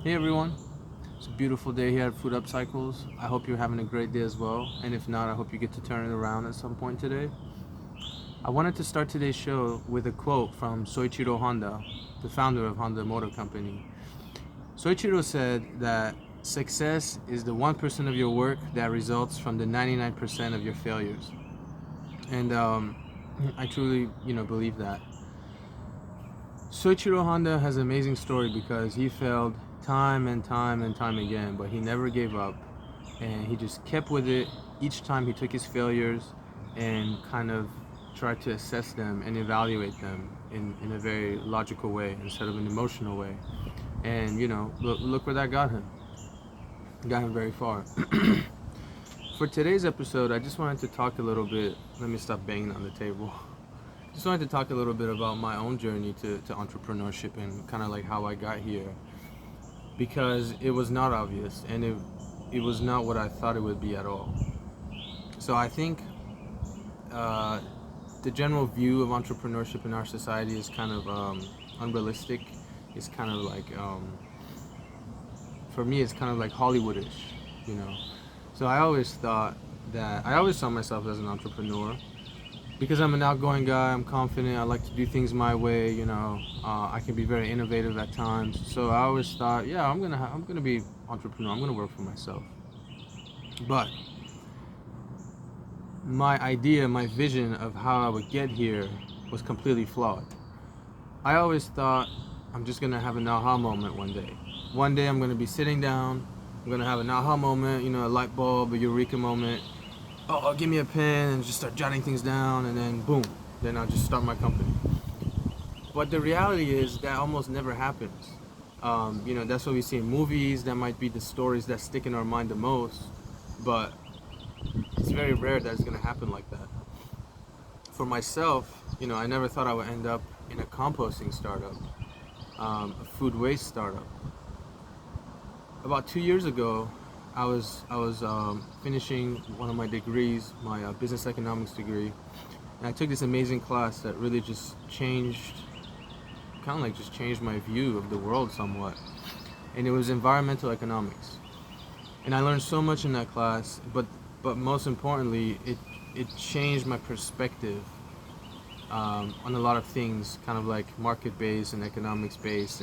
Hey everyone, it's a beautiful day here at Food Up Cycles. I hope you're having a great day as well, and if not, I hope you get to turn it around at some point today. I wanted to start today's show with a quote from Soichiro Honda, the founder of Honda Motor Company. Soichiro said that success is the 1% of your work that results from the 99% of your failures. And I truly, believe that. Soichiro Honda has an amazing story because he failed time and time and time again, but he never gave up and he just kept with it each time he took his failures and kind of tried to assess them and evaluate them in a very logical way instead of an emotional way. And look where that got him. It got him very far. For today's episode, I just wanted to talk a little bit. Let me stop banging on the table. Just wanted to talk a little bit about my own journey to entrepreneurship and kind of like how I got here, because it was not obvious and it was not what I thought it would be at all. So I think the general view of entrepreneurship in our society is kind of unrealistic. It's kind of like for me it's kind of like Hollywoodish. So I always saw myself as an entrepreneur because I'm an outgoing guy. I'm confident. I like to do things my way. I can be very innovative at times. So I always thought, yeah, I'm gonna be entrepreneur. I'm gonna work for myself. But my idea, my vision of how I would get here was completely flawed. I always thought I'm just gonna have an aha moment one day. One day I'm gonna be sitting down. I'm gonna have an aha moment. A light bulb, a eureka moment. Oh, give me a pen and just start jotting things down, and then boom, then I'll just start my company. But the reality is that almost never happens. That's what we see in movies. That might be the stories that stick in our mind the most, but it's very rare that it's going to happen like that. For myself, I never thought I would end up in a composting startup, a food waste startup. About 2 years ago, I was finishing one of my degrees, my business economics degree, and I took this amazing class that really just changed my view of the world somewhat. And it was environmental economics, and I learned so much in that class. But most importantly, it changed my perspective on a lot of things, kind of like market based and economics based,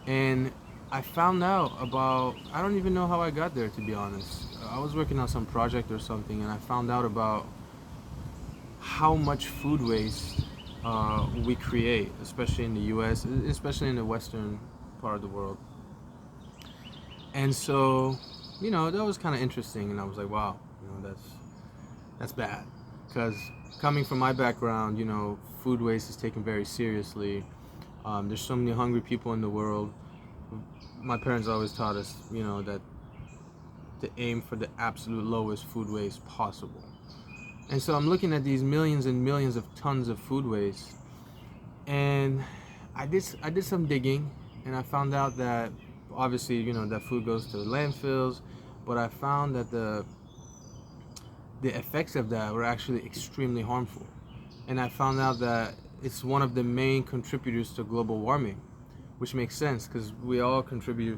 and I found out about, I don't even know how I got there, to be honest. I was working on some project or something, and I found out about how much food waste we create, especially in the US, especially in the western part of the world. And so, that was kind of interesting, and I was like, wow, that's bad. Because coming from my background, food waste is taken very seriously. There's so many hungry people in the world. My parents always taught us, that to aim for the absolute lowest food waste possible. And so I'm looking at these millions and millions of tons of food waste, and I did some digging, and I found out that obviously, that food goes to landfills, but I found that the effects of that were actually extremely harmful. And I found out that it's one of the main contributors to global warming, which makes sense because we all contribute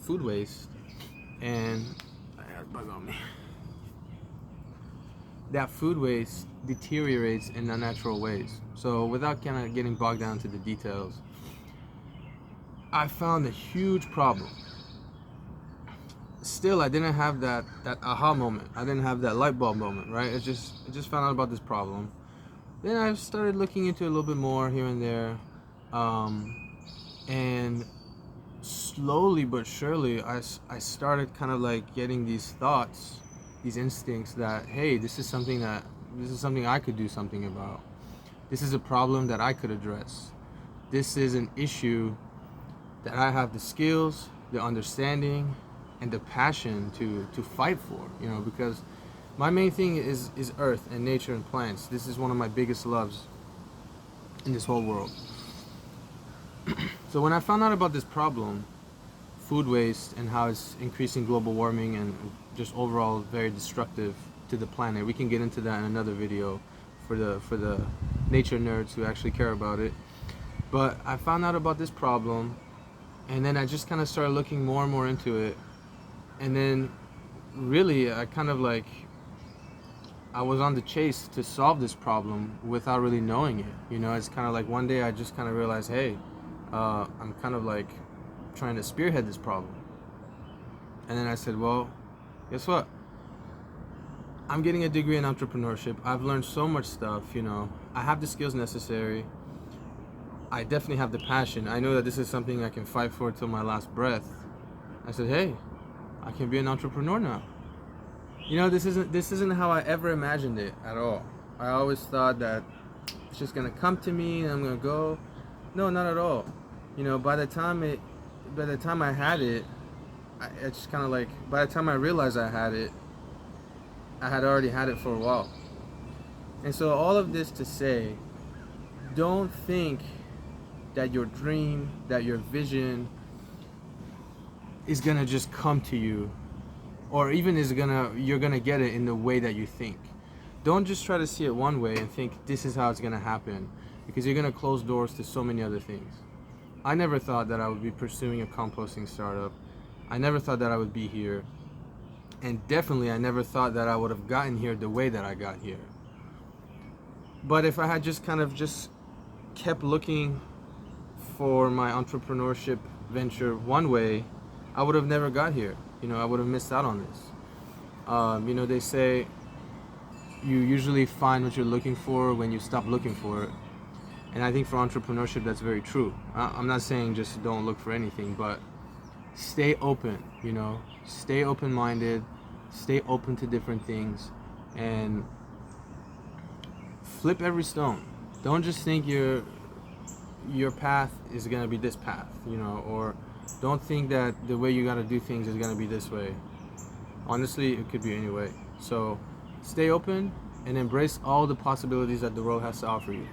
food waste, and I had a bug on me. That food waste deteriorates in unnatural ways. So without kind of getting bogged down to the details, I found a huge problem. Still, I didn't have that aha moment. I didn't have that light bulb moment, right? I just found out about this problem. Then I started looking into it a little bit more here and there. And slowly but surely, I started kind of like getting these thoughts, these instincts that, hey, this is something I could do something about. This is a problem that I could address. This is an issue that I have the skills, the understanding, and the passion to fight for. Because my main thing is earth and nature and plants. This is one of my biggest loves in this whole world. So when I found out about this problem, food waste, and how it's increasing global warming and just overall very destructive to the planet, we can get into that in another video for the nature nerds who actually care about it. But I found out about this problem, And then I just kind of started looking more and more into it. And then really, I kind of like, I was on the chase to solve this problem without really knowing it. It's kind of like one day I just kind of realized, hey, I'm kind of like trying to spearhead this problem. And then I said, well, guess what? I'm getting a degree in entrepreneurship. I've learned so much stuff, I have the skills necessary. I definitely have the passion. I know that this is something I can fight for till my last breath. I said, hey, I can be an entrepreneur now. This isn't how I ever imagined it at all. I always thought that it's just gonna come to me and I'm gonna go. No, not at all. By the time I had it, it's just kind of like, by the time I realized I had it, I had already had it for a while. And so all of this to say, don't think that your dream, that your vision is gonna just come to you, or even you're gonna get it in the way that you think. Don't just try to see it one way and think this is how it's gonna happen, because you're gonna close doors to so many other things. I never thought that I would be pursuing a composting startup. I never thought that I would be here. And definitely I never thought that I would have gotten here the way that I got here. But if I had just kept looking for my entrepreneurship venture one way, I would have never got here. I would have missed out on this. They say you usually find what you're looking for when you stop looking for it. And I think for entrepreneurship, that's very true. I'm not saying just don't look for anything, but stay open, stay open-minded, stay open to different things, and flip every stone. Don't just think your path is going to be this path, or don't think that the way you got to do things is going to be this way. Honestly, it could be any way. So stay open and embrace all the possibilities that the world has to offer you.